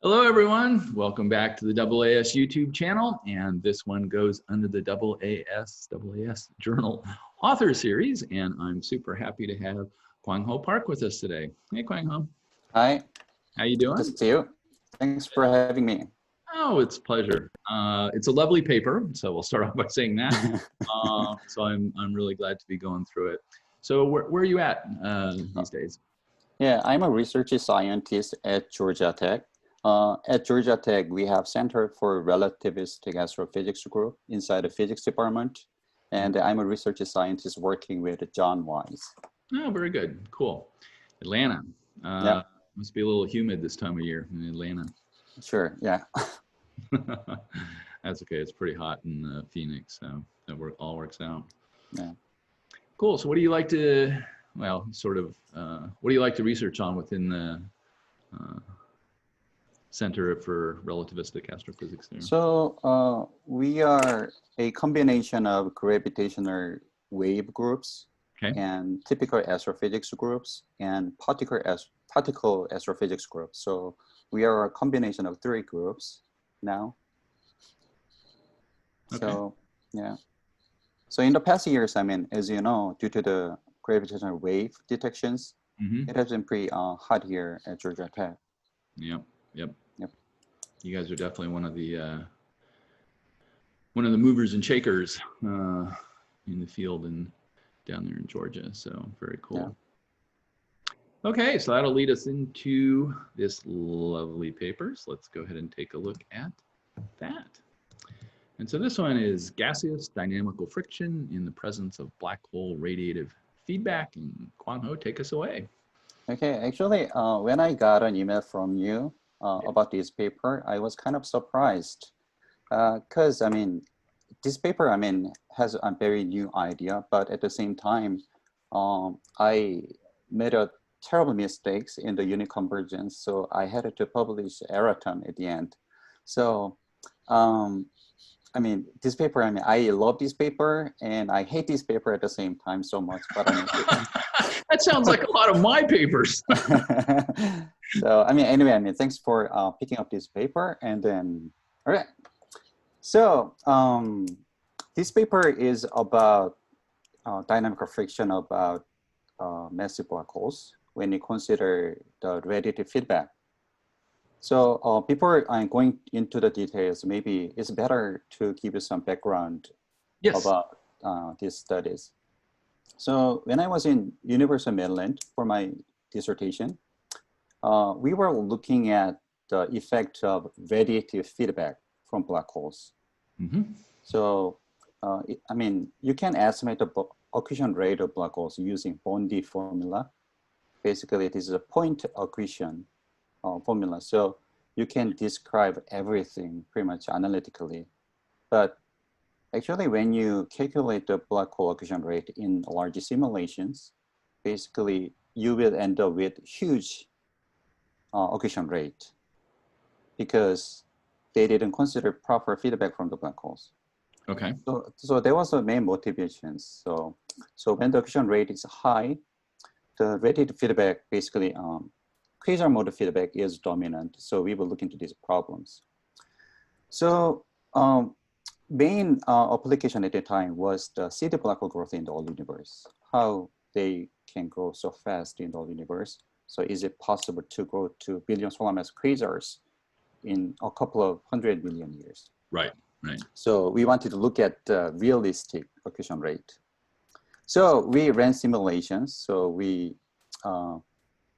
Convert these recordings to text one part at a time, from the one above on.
Hello, everyone. Welcome back to the AAS YouTube channel. And this one goes under the AAS Journal Author Series. And I'm super happy to have Kwangho Park with us today. Hey, Kwangho. Hi. How you doing? Good to see you. Thanks for having me. Oh, it's a pleasure. It's a lovely paper, so we'll start off by saying that. So I'm really glad to be going through it. So where are you at these days? Yeah, I'm a research scientist at Georgia Tech. At Georgia Tech, we have Center for Relativistic Astrophysics group inside the physics department. And I'm a research scientist working with John Wise. Oh, very good. Cool. Atlanta. Yeah. Must be a little humid this time of year in Atlanta. Sure, yeah. That's okay. It's pretty hot in Phoenix, so that all works out. Yeah. Cool. So what do you like to, well, sort of, what do you like to research on within the Center for Relativistic Astrophysics there? So we are a combination of gravitational wave groups, okay, and typical astrophysics groups and particle astrophysics groups. So we are a combination of 3 groups now. Okay. So yeah. So in the past years, I mean, as you know, due to the gravitational wave detections, it has been pretty hot here at Georgia Tech. Yep. You guys are definitely one of the movers and shakers in the field and down there in Georgia. So very cool. Yeah. Okay, so that'll lead us into this lovely paper. So let's go ahead and take a look at that. And so this one is gaseous dynamical friction in the presence of black hole radiative feedback. And Kwangho, take us away. Okay, actually, when I got an email from you about this paper, I was kind of surprised because, I mean, this paper, I mean, has a very new idea, but at the same time, I made a terrible mistakes in the unit convergence, so I had to publish erratum at the end. So, I mean, this paper, I mean, I love this paper and I hate this paper at the same time so much, but I mean, that sounds like a lot of my papers. So, I mean, anyway, I mean, thanks for picking up this paper. And then, all right. So, this paper is about dynamical friction about massive black holes when you consider the radiative feedback. So before I'm going into the details, maybe it's better to give you some background about these studies. So when I was in University of Maryland for my dissertation, we were looking at the effect of radiative feedback from black holes. So, I mean, you can estimate the accretion rate of black holes using Bondi formula. Basically, it is a point accretion formula. So you can describe everything pretty much analytically. But actually, when you calculate the black hole accretion rate in large simulations, basically, you will end up with huge accretion rate because they didn't consider proper feedback from the black holes. Okay. So that was the main motivation. So when the accretion rate is high, the radiative feedback basically quasar mode feedback is dominant. So we will look into these problems. So main application at the time was the city black hole growth in the whole universe. How they can grow so fast in the whole universe. So is it possible to grow to billion solar mass quasars in a couple of 100 million years? Right. So we wanted to look at the realistic accretion rate. So we ran simulations. So we,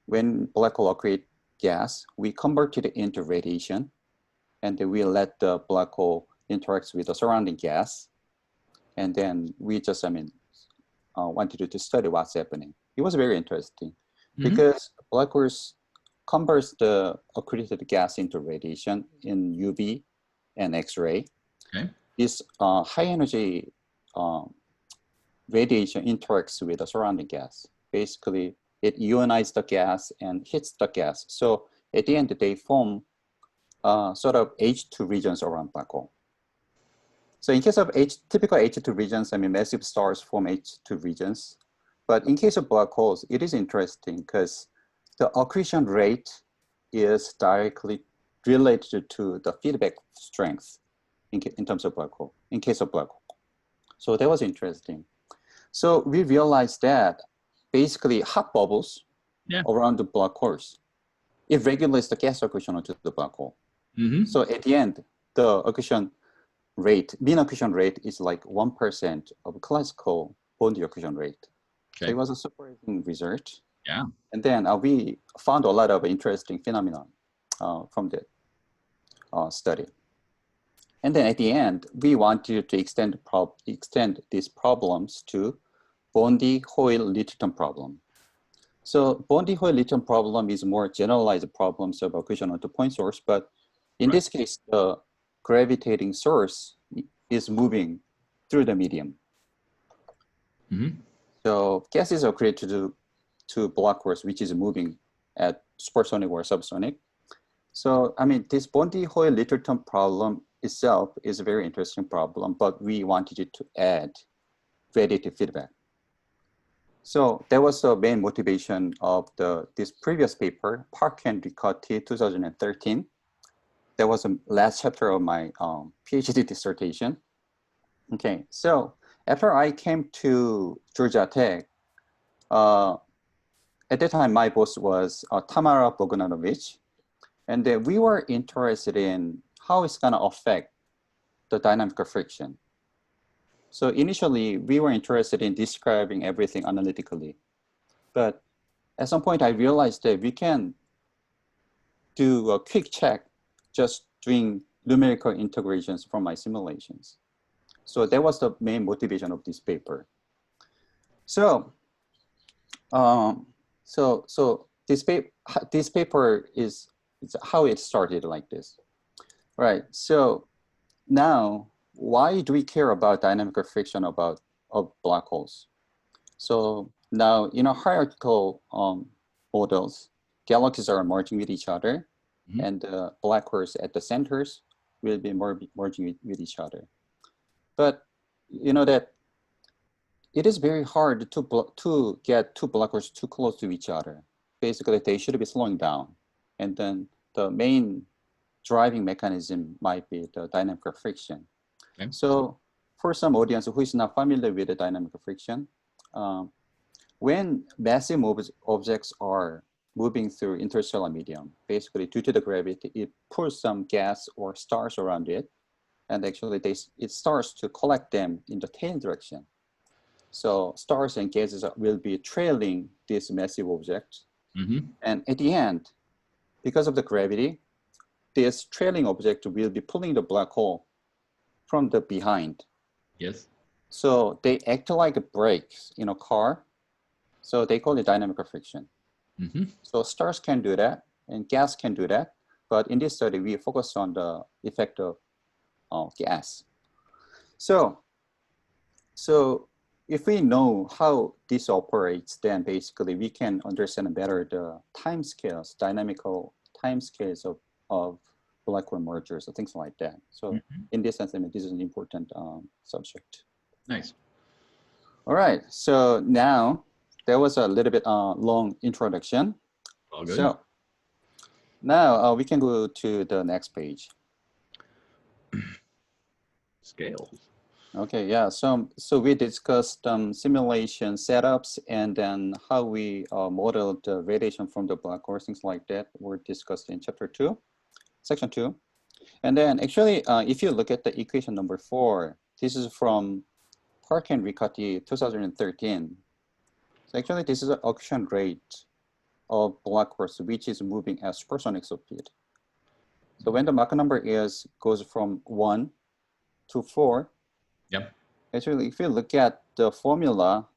when black hole accrete gas, we converted it into radiation, and then we let the black hole interact with the surrounding gas. And then we just, I mean, wanted to study what's happening. It was very interesting because black holes converts the accreted gas into radiation in UV and X-ray. Okay. This high energy radiation interacts with the surrounding gas. Basically, it ionizes the gas and hits the gas. So at the end, they form sort of H2 regions around black hole. So in case of typical H2 regions, I mean, massive stars form H2 regions. But in case of black holes, it is interesting because the accretion rate is directly related to the feedback strength in terms of black hole, in case of black hole. So that was interesting. So we realized that basically hot bubbles around the black holes, it regulates the gas accretion onto the black hole. So at the end, the accretion rate, mean accretion rate is like 1% of classical Bondi accretion rate. Okay. So it was a surprising result. Yeah. And then we found a lot of interesting phenomena from the study. And then at the end, we wanted to extend these problems to Bondi-Hoyle-Littleton problem. So Bondi-Hoyle-Littleton problem is more generalized problems of accretion onto point source, but in this case, the gravitating source is moving through the medium. So gases are created to black holes, which is moving at supersonic or subsonic. So, I mean, this Bondi-Hoyle-Littleton problem itself is a very interesting problem, but we wanted it to add radiative feedback. So that was the main motivation of this previous paper, Park and Riccati, 2013. That was the last chapter of my PhD dissertation. Okay, so after I came to Georgia Tech, at that time, my boss was Tamara Bogdanovich, and we were interested in how it's gonna affect the dynamical friction. So initially, we were interested in describing everything analytically. But at some point, I realized that we can do a quick check just doing numerical integrations from my simulations. So that was the main motivation of this paper. So, this paper is how it started like this. Right, so now, why do we care about dynamical friction of black holes? So now, in a hierarchical models, galaxies are merging with each other, and black holes at the centers will be merging with each other. But you know that it is very hard to get two black holes too close to each other. Basically, they should be slowing down, and then the main driving mechanism might be the dynamical friction. Okay. So for some audience who is not familiar with the dynamical friction, when massive objects are moving through interstellar medium, basically due to the gravity, it pulls some gas or stars around it, and actually it starts to collect them in the tail direction. So stars and gases will be trailing this massive object. And at the end, because of the gravity, this trailing object will be pulling the black hole from the behind. Yes. So they act like brakes in a car. So they call it dynamical friction. So stars can do that and gas can do that. But in this study, we focus on the effect of gas. So if we know how this operates, then basically we can understand better the time scales, dynamical time scales of black hole mergers or things like that. So in this sense, I mean, this is an important subject. Nice. All right, so now there was a little bit long introduction. All good. So now we can go to the next page. Scales. Okay, yeah, so we discussed simulation setups and then how we modeled the radiation from the black hole, things like that were discussed in chapter 2, section 2. And then actually, if you look at the equation number 4, this is from Park and Riccati 2013. So actually, this is an accretion rate of black holes, which is moving at supersonic speed. So when the Mach number goes from 1 to 4, yep. Actually, if you look at the formula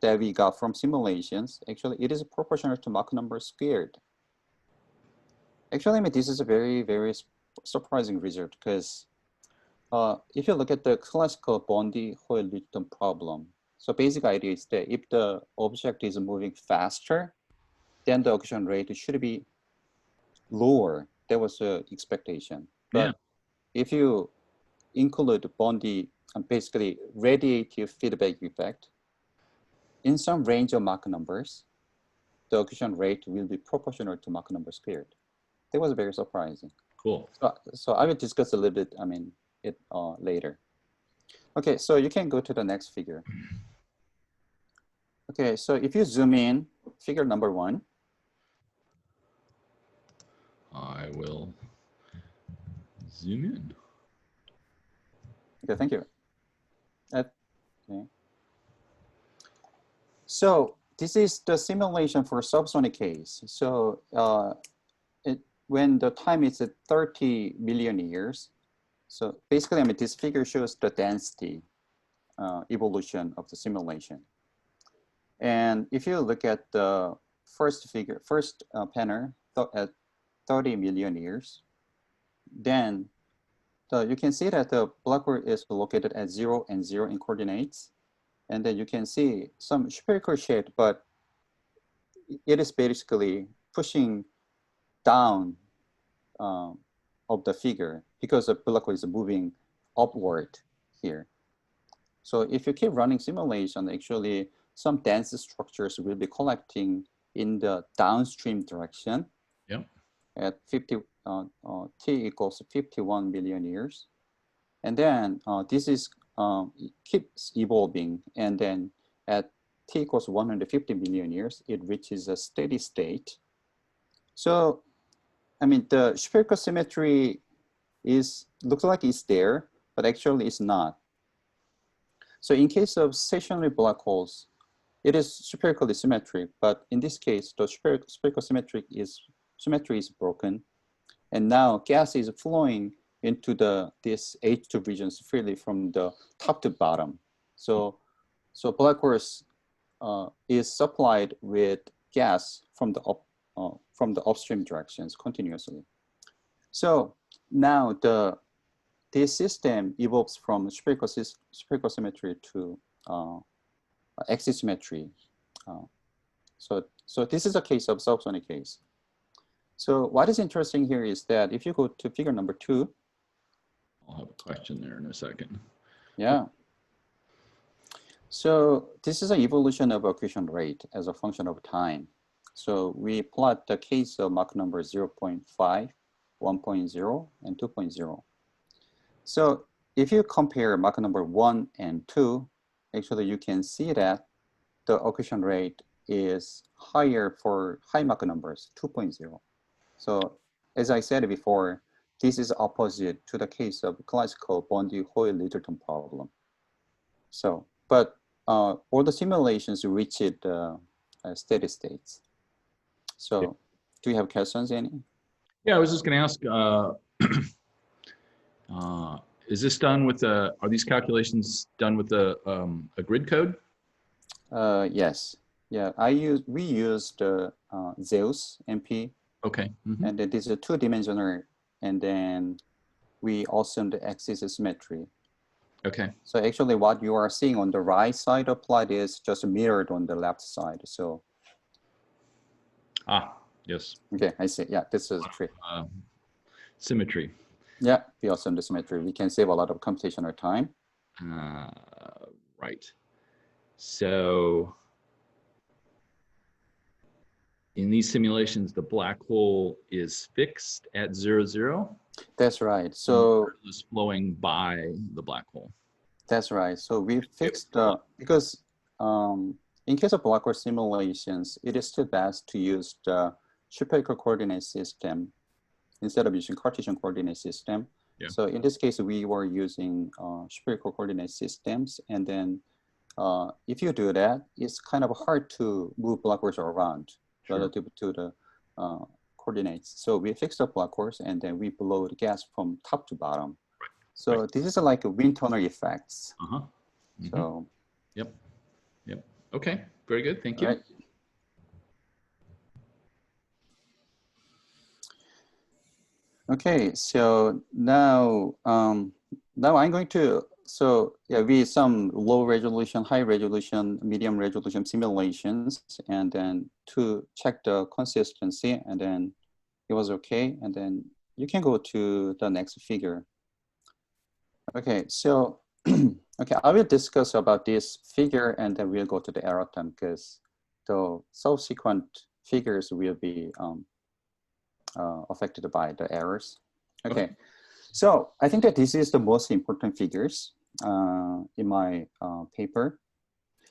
that we got from simulations, actually it is proportional to Mach number squared. Actually, I mean, this is a very, very surprising result because if you look at the classical Bondi-Hoyle-Littleton problem, so basic idea is that if the object is moving faster, then the accretion rate should be lower. That was the expectation. But if you include Bondi, basically radiative feedback effect, in some range of Mach numbers, the accretion rate will be proportional to Mach number squared. that was very surprising. Cool. So I will discuss a little bit, I mean, it later. Okay, so you can go to the next figure. Okay, so if you zoom in, figure number 1. I will zoom in. Okay, thank you. Okay. So this is the simulation for subsonic case. So when the time is at 30 million years, so basically, I mean, this figure shows the density evolution of the simulation. And if you look at the first panel at 30 million years, then you can see that the black hole is located at 0 and 0 in coordinates. And then you can see some spherical shape, but it is basically pushing down of the figure because the black hole is moving upward here. So if you keep running simulation, actually some dense structures will be collecting in the downstream direction. Yep. At t equals 51 billion years. And then this is keeps evolving. And then at t equals 150 million years, it reaches a steady state. So, I mean, the spherical symmetry looks like it's there, but actually it's not. So in case of stationary black holes, it is spherically symmetric, but in this case, the spherical symmetry is broken. And now gas is flowing into this H2 regions freely from the top to bottom. So black holes is supplied with gas from the upstream directions continuously. So now this system evolves from spherical symmetry to axisymmetry. So this is a case of subsonic case. So what is interesting here is that if you go to figure number 2. I'll have a question there in a second. Yeah. So this is an evolution of accretion rate as a function of time. So we plot the case of Mach number 0.5, 1.0, and 2.0. So if you compare Mach number 1 and 2, actually you can see that the accretion rate is higher for high Mach numbers, 2.0. So as I said before, this is opposite to the case of classical Bondi-Hoyle-Littleton problem. So, but all the simulations reached steady states. So, yeah. Do you have questions, any? Yeah, I was just going to ask, is this done with are these calculations done with a grid code? Yes. Yeah, we used Zeus MP. Okay. Mm-hmm. And it is a 2-dimensional, and then we assume the axis symmetry. Okay. So actually what you are seeing on the right side applied is just mirrored on the left side. So. Yes. Okay, I see. Yeah, this is trick. Symmetry. Yeah, we assume the symmetry. We can save a lot of computational time. Right. So in these simulations, the black hole is fixed at 0, 0. That's right. So it is flowing by the black hole. That's right. So we fixed because in case of black hole simulations, it is still best to use the spherical coordinate system instead of using Cartesian coordinate system. Yeah. So in this case, we were using spherical coordinate systems, and then if you do that, it's kind of hard to move black holes around. Sure. Relative to the coordinates. So we fix the black holes and then we blow the gas from top to bottom. Right. So this is like a wind tunnel effects. Mm-hmm. So. Yep. Okay. Very good. Thank you. Right. Okay. So now, now I'm going to. So yeah, we some low resolution, high resolution, medium resolution simulations, and then to check the consistency, and then it was okay. And then you can go to the next figure. Okay, so okay, I will discuss about this figure, and then we'll go to the error term because the subsequent figures will be affected by the errors. Okay. So I think that this is the most important figures in my paper.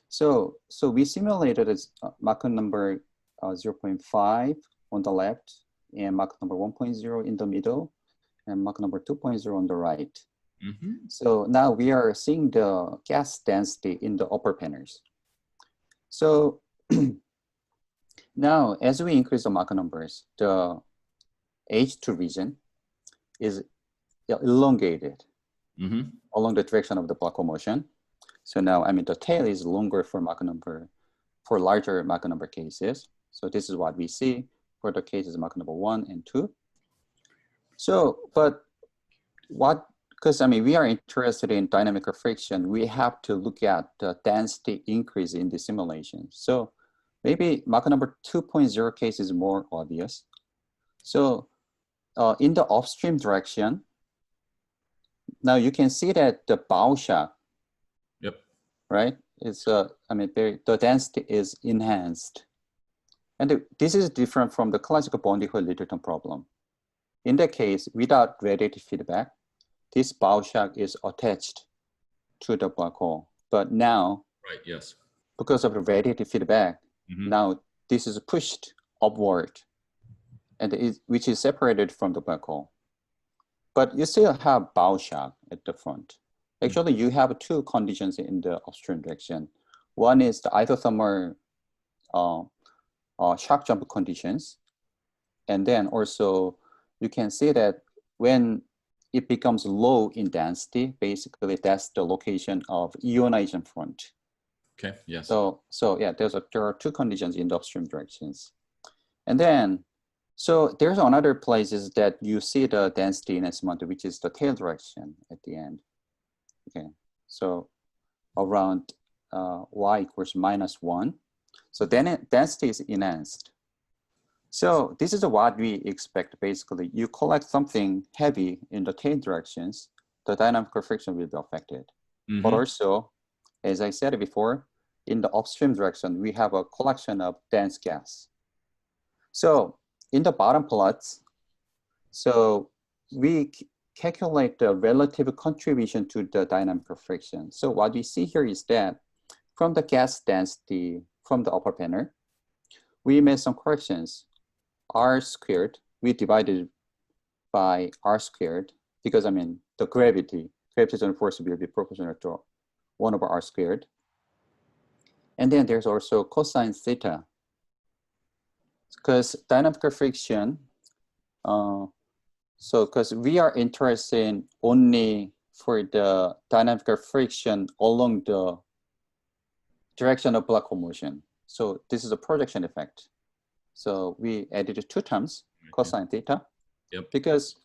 So we simulated as Mach number 0.5 on the left, and Mach number 1.0 in the middle, and Mach number 2.0 on the right. So now we are seeing the gas density in the upper panels. So now as we increase the Mach numbers, the H2 region is elongated along the direction of the black hole motion. So now, I mean, the tail is longer for for larger Mach number cases. So this is what we see for the cases Mach number 1 and 2. So, but because I mean, we are interested in dynamical friction, we have to look at the density increase in the simulation. So maybe Mach number 2.0 case is more obvious. So in the upstream direction, now you can see that the bow shock, right? It's I mean, the density is enhanced, and this is different from the classical Bondi-Littleton problem. In that case, without radiative feedback, this bow shock is attached to the black hole. But now, because of the radiative feedback, now this is pushed upward, and which is separated from the black hole. But you still have bow shock at the front. Actually, you have two conditions in the upstream direction. One is the isothermal shock jump conditions. And then also, you can see that when it becomes low in density, basically that's the location of ionization front. Okay, yes. So yeah, there are two conditions in the upstream directions. And then, so there's another places that you see the density enhancement, which is the tail direction at the end. Okay, so around y equals -1. So then density is enhanced. So this is what we expect. Basically, you collect something heavy in the tail directions, the dynamical friction will be affected. But also, as I said before, in the upstream direction, we have a collection of dense gas. So in the bottom plots, so we calculate the relative contribution to the dynamical friction. So what we see here is that from the gas density from the upper panel, we made some corrections. R squared, we divided by R squared, because I mean, the gravitational force will be proportional to 1 over R squared. And then there's also cosine theta, because dynamical friction, so because we are interested only for the dynamical friction along the direction of black hole motion. So this is a projection effect. So we added 2 terms, cosine theta, because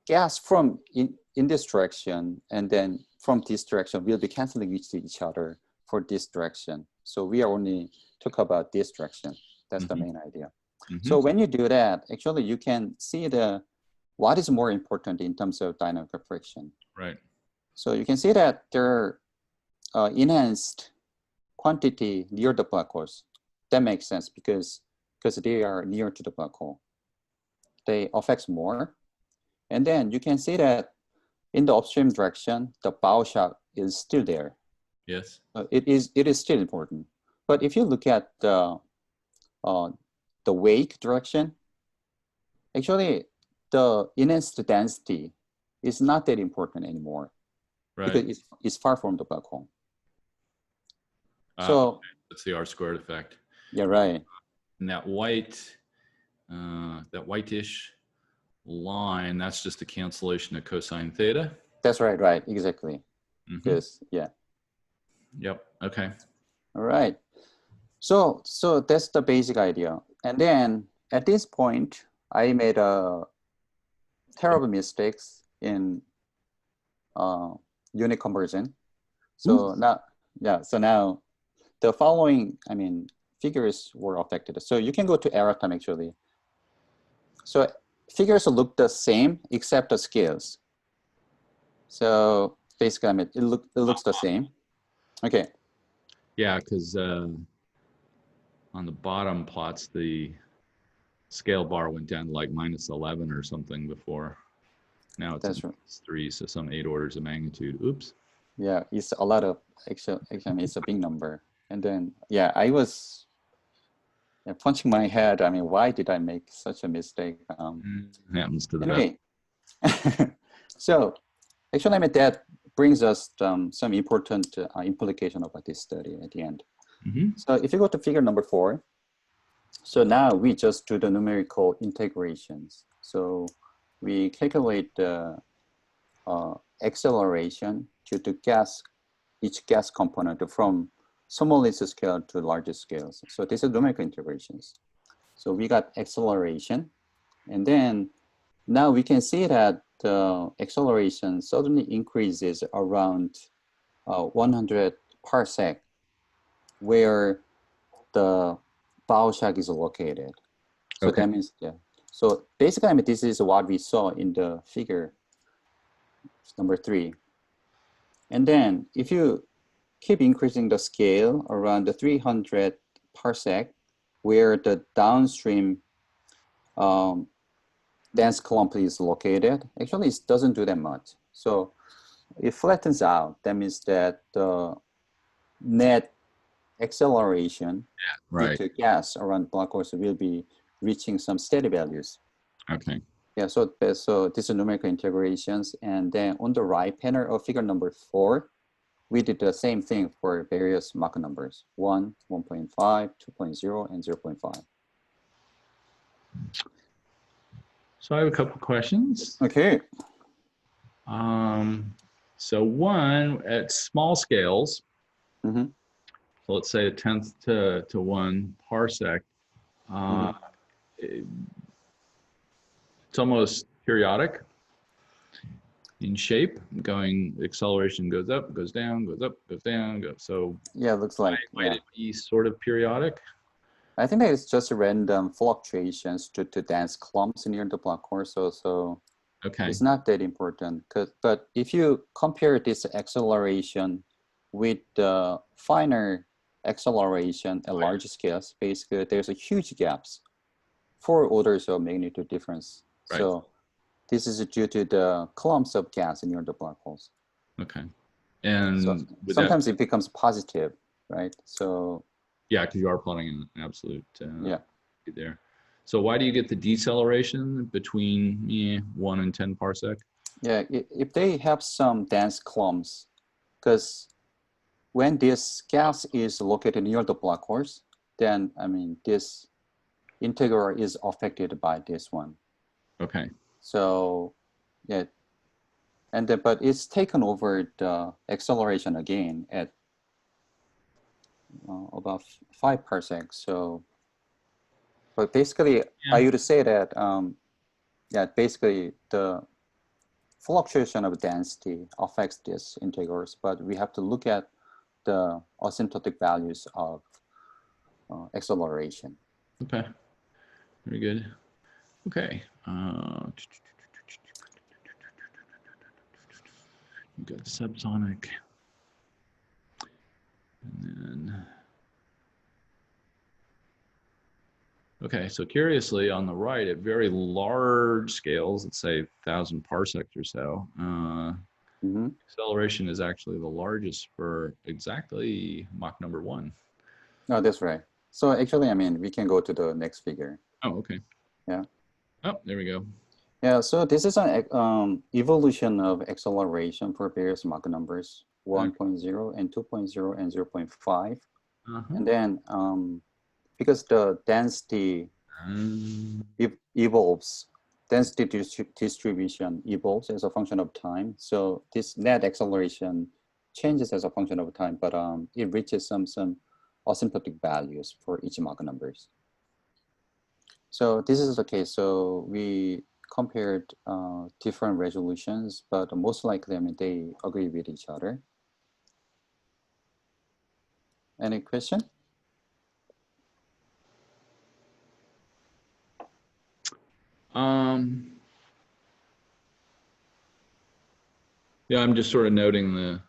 gas from in this direction and then from this direction will be canceling each other for this direction. So we are only talk about this direction. That's the main idea. So when you do that, actually you can see what is more important in terms of dynamical friction. Right. So you can see that there are enhanced quantity near the black holes. That makes sense because they are near to the black hole. They affect more. And then you can see that in the upstream direction, the bow shock is still there. Yes. It is still important. But if you look at the wake direction, actually the enhanced density is not that important anymore, right? Because it's far from the black hole. So it's the R squared effect. Yeah, right. And that whitish line, that's just a cancellation of cosine theta. That's right, right, exactly. Yes, yeah. Yep. Okay. All right. So that's the basic idea. And then at this point, I made a terrible mistakes in unit conversion. So now, yeah. So now the following, I mean, figures were affected. So you can go to error time actually. So figures look the same except the scales. So basically, I mean, it looks the same. Okay. Yeah, because on the bottom plots, the scale bar went down to like -11 or something before. Now it's That's right. -3, so some 8 orders of magnitude. Oops. Yeah, it's a lot of actually it's a big number. And then yeah, I was punching my head. I mean, why did I make such a mistake? Happens to the best. Anyway, so actually, I mean, that brings us some important implication about this study at the end. So if you go to figure number 4, so now we just do the numerical integrations. So we calculate the acceleration due to each gas component from smallest scale to largest scales. So this is numerical integrations. So we got acceleration, and then now we can see that the acceleration suddenly increases around 100 parsec, where the bow shock is located. So Okay. that means, yeah. So basically, I mean, this is what we saw in the figure number 3. And then if you keep increasing the scale around the 300 parsec, where the downstream dense clump is located, actually it doesn't do that much. So it flattens out. That means that the net acceleration due to gas around black holes will be reaching some steady values. Okay. Yeah, so these are numerical integrations. And then on the right panel of figure number 4, we did the same thing for various Mach numbers, 1, 1.5, 2.0, and 0.5. So I have a couple questions. Okay. So one, at small scales, so let's say 1/10 to 1 parsec, it's almost periodic in shape, acceleration goes up, goes down, goes up, goes down, so yeah, it looks like might it be sort of periodic? I think that it's just random fluctuations due to dense clumps near the black hole, so okay, it's not that important. But if you compare this acceleration with the finer acceleration at large scales, basically there's a huge gaps, 4 orders of magnitude difference. Right. So this is due to the clumps of gas near the black holes. Okay. And so sometimes it becomes positive, right? So yeah, because you are plotting an absolute yeah there. So why do you get the deceleration between 1 and 10 parsec? Yeah, if they have some dense clumps, because when this gas is located near the black holes, then I mean this integral is affected by this one. Okay. So yeah, and then, but it's taken over the acceleration again at about 5 parsec. So, but basically, I would say that yeah, basically the fluctuation of density affects these integrals, but we have to look at the asymptotic values of acceleration. Okay, very good. Okay. You got subsonic. And then, okay, so curiously on the right, at very large scales, let's say 1,000 parsecs or so, acceleration is actually the largest for exactly Mach number 1. Oh, that's right. So actually, I mean, we can go to the next figure. Oh, okay. Yeah. Oh, there we go. Yeah, so this is an evolution of acceleration for various Mach numbers, 1.0 and 2.0 and 0.5. And then because the density evolves, density distribution evolves as a function of time. So this net acceleration changes as a function of time, but it reaches some asymptotic values for each Mach numbers. So this is the case. So we compared different resolutions, but most likely, I mean, they agree with each other. Any question? Yeah, I'm just sort of noting the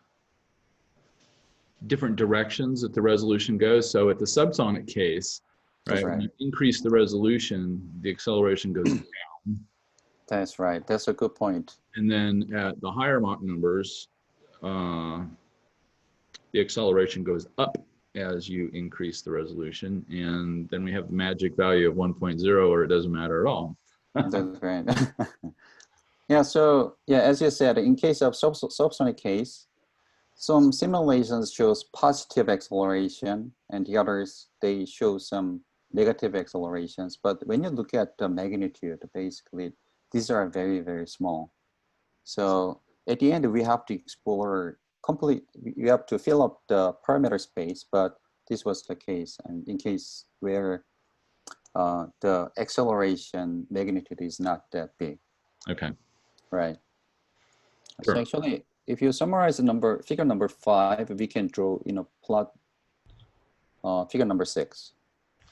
different directions that the resolution goes. So at the subsonic case, right? right. When you increase the resolution, the acceleration goes down. That's right. That's a good point. And then at the higher Mach numbers, the acceleration goes up as you increase the resolution. And then we have the magic value of 1.0, or it doesn't matter at all. That's right. Yeah, so yeah, as you said, in case of subsonic case, some simulations shows positive acceleration and the others, they show some negative accelerations. But when you look at the magnitude, basically, these are very, very small. So at the end, we have to explore you have to fill up the parameter space, but this was the case. And in case where the acceleration magnitude is not that big. Okay. Right. Sure. So actually, if you summarize the figure number 5, we can draw plot figure number 6.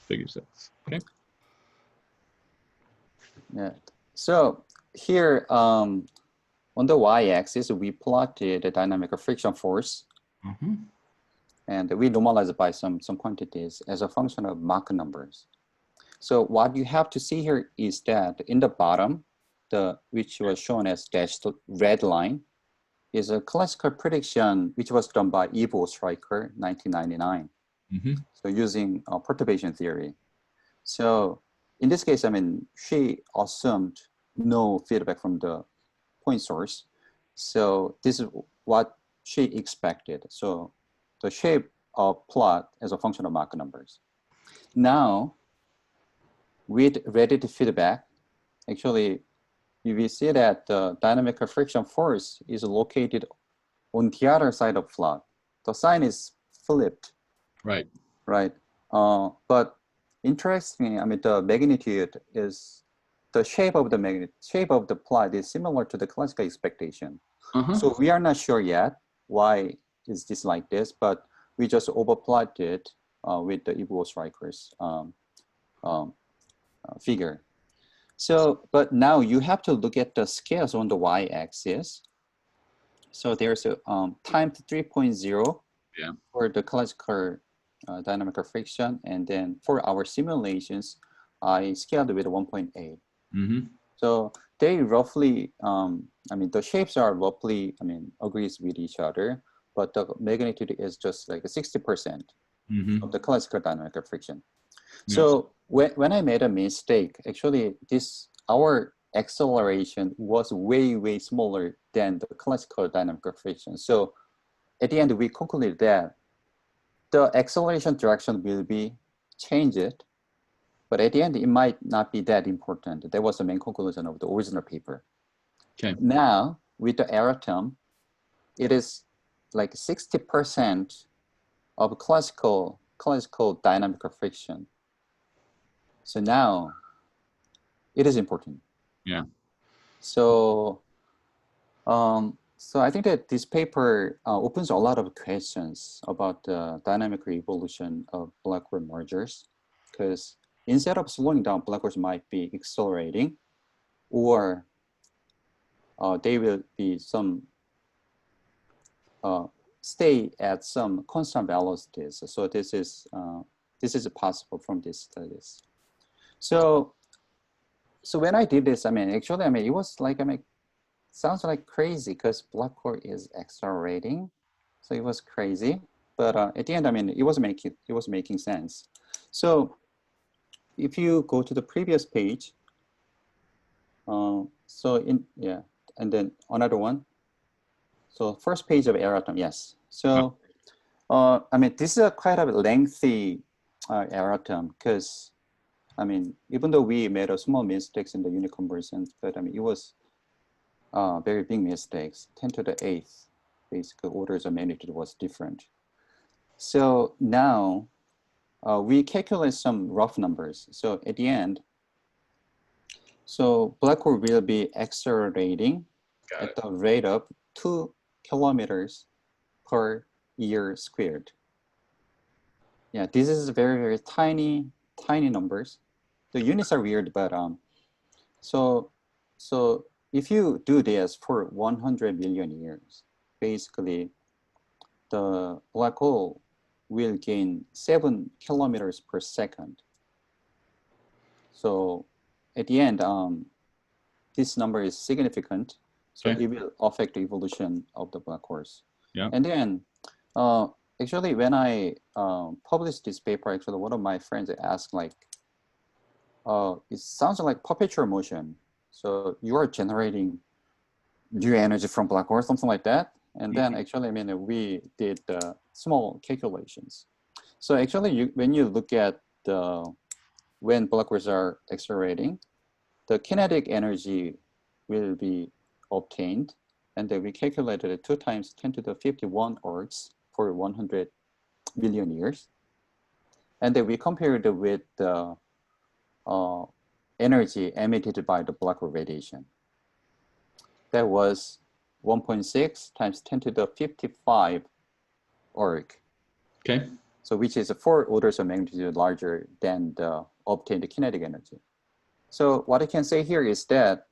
Figure 6. Okay. Yeah. So here on the y-axis, we plotted the dynamic friction force, and we normalize it by some quantities as a function of Mach numbers. So what you have to see here is that in the bottom, which was shown as dashed red line, is a classical prediction which was done by Ivo Stryker, 1999. So using perturbation theory. So in this case, I mean, she assumed no feedback from the point source. So this is what she expected. So the shape of plot as a function of Mach numbers. Now, with radiative feedback, actually, we see that the dynamic friction force is located on the other side of plot. The sign is flipped. Right. Right. But interestingly, I mean, the magnitude is the shape of the plot is similar to the classical expectation. So we are not sure yet why is this like this, but we just overplotted with the Ivo Stryker's figure. So, but now you have to look at the scales on the y-axis. So there's a times 3.0 for the classical dynamical friction, and then for our simulations, I scaled with 1.8. So they roughly, I mean, the shapes are roughly, I mean, agrees with each other, but the magnitude is just like 60% of the classical dynamical friction. So when I made a mistake, actually our acceleration was way, way smaller than the classical dynamical friction. So at the end, we concluded that the acceleration direction will be changed, but at the end, it might not be that important. That was the main conclusion of the original paper. Okay. Now, with the error term, it is like 60% of classical dynamical friction. So now, it is important. Yeah. So, so I think that this paper opens a lot of questions about the dynamical evolution of black hole mergers, because instead of slowing down, black holes might be accelerating, or they will be stay at some constant velocities. So this is possible from these studies. So when I did this, I mean, actually, I mean, it was like, I mean, sounds like crazy because black hole is accelerating, so it was crazy. But at the end, I mean, it was making sense. So if you go to the previous page, and then another one. So first page of error term, yes. So I mean, this is quite a lengthy error term because, I mean, even though we made a small mistakes in the unit conversions, but I mean, it was very big mistakes, 10 to the 8th, basically orders of magnitude was different. So now we calculate some rough numbers. So at the end, so black hole will be accelerating at the rate of 2 kilometers per year squared. Yeah, this is very, very tiny numbers. The units are weird, but so if you do this for 100 million years, basically the black hole will gain 7 kilometers per second. So at the end, this number is significant. So Okay. it will affect the evolution of the black holes. Yeah. And then actually when I published this paper, actually one of my friends asked like, it sounds like perpetual motion. So you are generating new energy from black holes, something like that. And then actually, I mean, we did small calculations. So actually, when you look at when black holes are accelerating, the kinetic energy will be obtained. And then we calculated it 2 times 10 to the 51 ergs for 100 million years. And then we compared it with the energy emitted by the black hole radiation. That was 1.6 times 10 to the 55 erg. Okay. So which is 4 orders of magnitude larger than the obtained kinetic energy. So what I can say here is that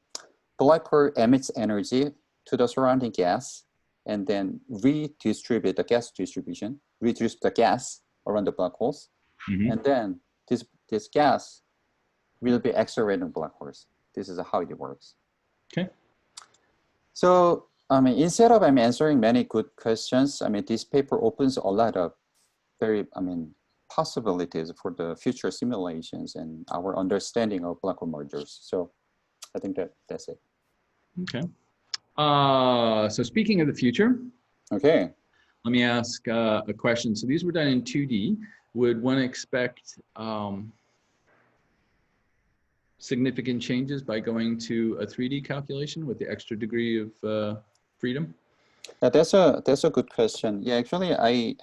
black hole emits energy to the surrounding gas and then redistribute the gas distribution, reduce the gas around the black holes. And then this gas will be accelerating black holes. This is how it works. Okay. So, I mean, instead of answering many good questions, I mean, this paper opens a lot of very, possibilities for the future simulations and our understanding of black hole mergers. So I think that's it. Okay. So speaking of the future, okay. Let me ask a question. So these were done in 2D. Would one expect significant changes by going to a 3D calculation with the extra degree of freedom? That's a good question. Yeah, actually, I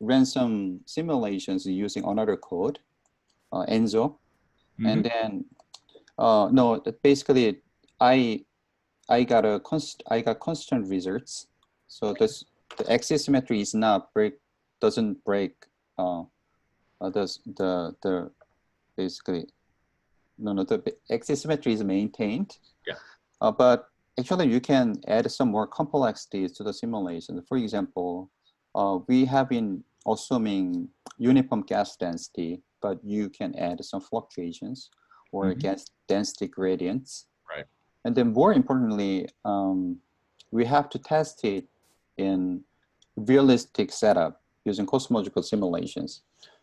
ran some simulations using another code, Enzo, and then no, basically, I got constant results. So the axis symmetry is not doesn't break. The basically the axis symmetry is maintained. Yeah. But actually, you can add some more complexities to the simulation. For example, we have been assuming uniform gas density, but you can add some fluctuations or gas density gradients. Right. And then more importantly, we have to test it in realistic setup using cosmological simulations.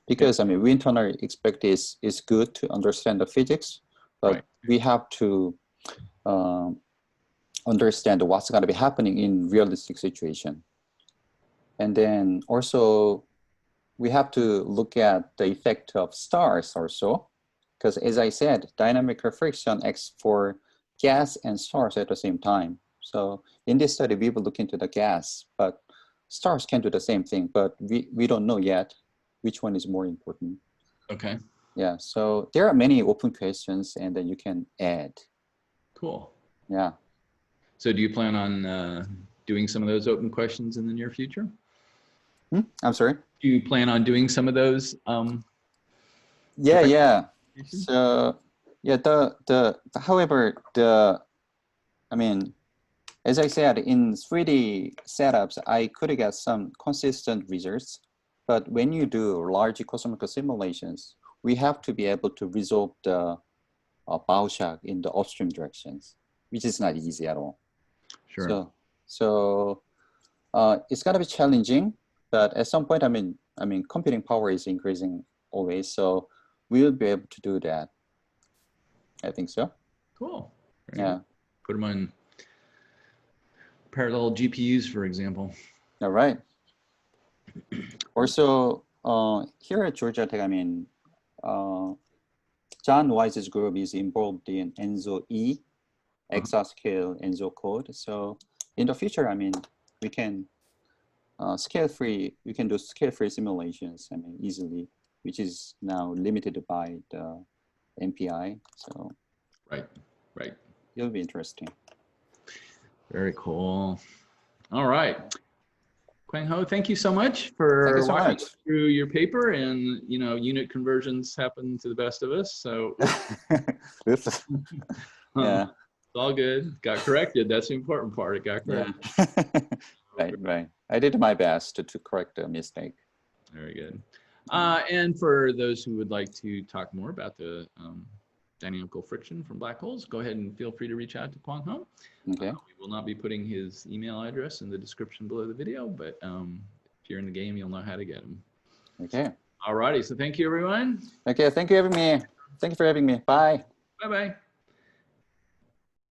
Because I mean, we internally expect is good to understand the physics, but we have to understand what's going to be happening in realistic situation. And then also, we have to look at the effect of stars also, because as I said, dynamical friction acts for gas and stars at the same time. So in this study, we will look into the gas, but stars can do the same thing, but we don't know yet which one is more important. Okay. Yeah, so there are many open questions and then you can add. Cool. Yeah. So do you plan on doing some of those open questions in the near future? I'm sorry? Do you plan on doing some of those? Yeah. So yeah, however, I mean, as I said, in 3D setups, I could get some consistent results. But when you do large cosmical simulations, we have to be able to resolve the bow shock in the upstream directions, which is not easy at all. Sure. So it's gonna be challenging, but at some point, I mean, computing power is increasing always, so we will be able to do that. I think so. Cool. Very good. Put them on parallel GPUs, for example. All right. Also, here at Georgia Tech, I mean, John Wise's group is involved in Enzo E, exascale Enzo code. So in the future, I mean, we can we can do scale-free simulations, I mean, easily, which is now limited by the MPI. So right. It'll be interesting. Very cool. All right. Kwangho, thank you so much for walking through your paper. And you know, unit conversions happen to the best of us. So yeah, it's all good. Got corrected. That's the important part. It got corrected. Yeah. Right. I did my best to correct the mistake. Very good. And for those who would like to talk more about the dynamical friction from black holes, go ahead and feel free to reach out to Kwangho. Okay. We will not be putting his email address in the description below the video, but if you're in the game, you'll know how to get him. Okay. All righty. So thank you, everyone. Okay. Thank you for having me. Thank you for having me. Bye. Bye-bye.